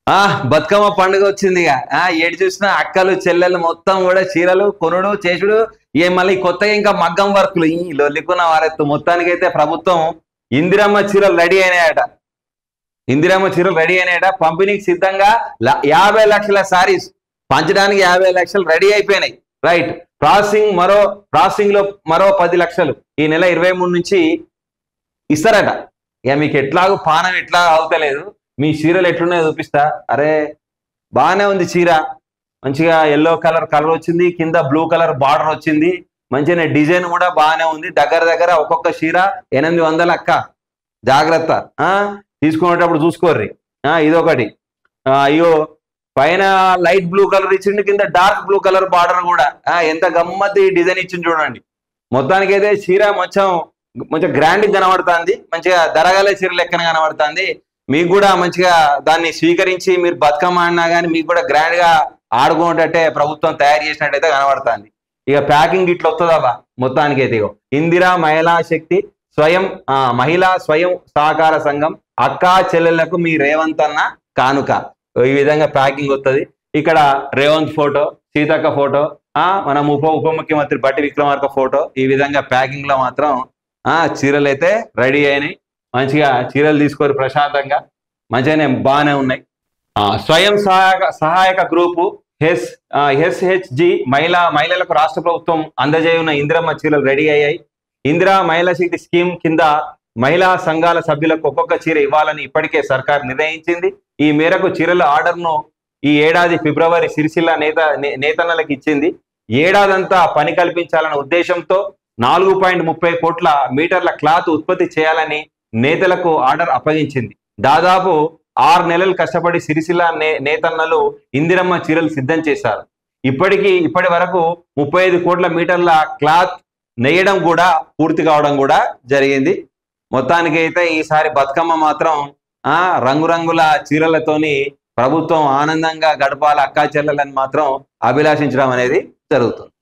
ఆ బతుకమ్మ పండుగ వచ్చింది ఇక. ఏడు చూసినా అక్కలు చెల్లెలు మొత్తం కూడా చీరలు కొనుడు చేసుడు. మళ్ళీ కొత్తగా ఇంకా మగ్గం వర్కులు ఈ లొల్లికున్న వారెత్తు. మొత్తానికైతే ప్రభుత్వం ఇందిరమ్మ చీరలు రెడీ అయినాయట. ఇందిరమ్మ చీరలు రెడీ అయినాయట. పంపిణీకి సిద్ధంగా 50 లక్షల సారీస్ పంచడానికి 50 లక్షలు రెడీ అయిపోయినాయి. రైట్. ప్రాసెసింగ్ లో మరో 10 లక్షలు ఈ నెల 23 నుంచి ఇస్తారట. ఇక మీకు ఎట్లాగూ పానం ఎట్లా అవుతలేదు, మీ చీరలు ఎట్లున్నాయో చూపిస్తా. అరే బాగానే ఉంది చీర, మంచిగా ఎల్లో కలర్ వచ్చింది, కింద బ్లూ కలర్ బార్డర్ వచ్చింది, మంచిగా డిజైన్ కూడా బాగానే ఉంది. దగ్గర ఒక్కొక్క చీర 800 అక్క. జాగ్రత్త, తీసుకునేటప్పుడు చూసుకోర్రి. ఇదొకటి. అయ్యో పైన లైట్ బ్లూ కలర్ ఇచ్చిండు, కింద డార్క్ బ్లూ కలర్ బార్డర్ కూడా. ఎంత గమ్మత్తి డిజైన్ ఇచ్చింది చూడండి. మొత్తానికైతే చీర మంచిగా గ్రాండ్ కనబడుతుంది, మంచిగా ధరగల చీర లెక్కన కనబడుతుంది. మీకు కూడా మంచిగా దాన్ని స్వీకరించి మీరు బతుకమ్మ ఆడినా కానీ మీకు కూడా గ్రాండ్ గా ఆడుకునేటట్టే ప్రభుత్వం తయారు చేసినట్టయితే కనబడుతుంది. ఇక ప్యాకింగ్ ఇట్లా వస్తుందా మొత్తానికైతే. ఇందిరా మహిళా శక్తి మహిళా స్వయం సహకార సంఘం అక్కా చెల్లెళ్లకు మీ రేవంత్ అన్న కానుక. ఈ విధంగా ప్యాకింగ్ వస్తుంది. ఇక్కడ రేవంత్ ఫోటో, సీతక్క ఫోటో, మన ఉప ముఖ్యమంత్రి బట్టి విక్రమార్క ఫోటో. ఈ విధంగా ప్యాకింగ్ లో మాత్రం చీరలు అయితే రెడీ అయినాయి. మంచిగా చీరలు తీసుకొని ప్రశాంతంగా మంచిగానే బాగానే ఉన్నాయి. స్వయం సహాయక గ్రూపు ఎస్హెచ్జి మహిళలకు రాష్ట్ర ప్రభుత్వం అందజేయున్న ఇందిరమ్మ చీరలు రెడీ అయ్యాయి. ఇందిరా మహిళా శక్తి స్కీమ్ కింద మహిళా సంఘాల సభ్యులకు ఒక్కొక్క చీర ఇవ్వాలని ఇప్పటికే సర్కార్ నిర్ణయించింది. ఈ మేరకు చీరల ఆర్డర్ను ఈ ఏడాది ఫిబ్రవరి సిరిసిల్ల నేతన్నలకు ఇచ్చింది. ఏడాదంతా పని కల్పించాలన్న ఉద్దేశంతో 4.30 కోట్ల మీటర్ల క్లాత్ ఉత్పత్తి చేయాలని నేతలకు ఆర్డర్ అప్పగించింది. దాదాపు 6 నెలలు కష్టపడి సిరిసిల్ల నేతన్నలు ఇందిరమ్మ చీరలు సిద్ధం చేశారు. ఇప్పటి వరకు 35 కోట్ల మీటర్ల క్లాత్ నేయడం కూడా పూర్తి కావడం కూడా జరిగింది. మొత్తానికి అయితే ఈసారి బతుకమ్మ మాత్రం రంగురంగుల చీరలతోని ప్రభుత్వం ఆనందంగా గడపాల అక్కా చెల్లెలని మాత్రం అభిలాషించడం అనేది జరుగుతుంది.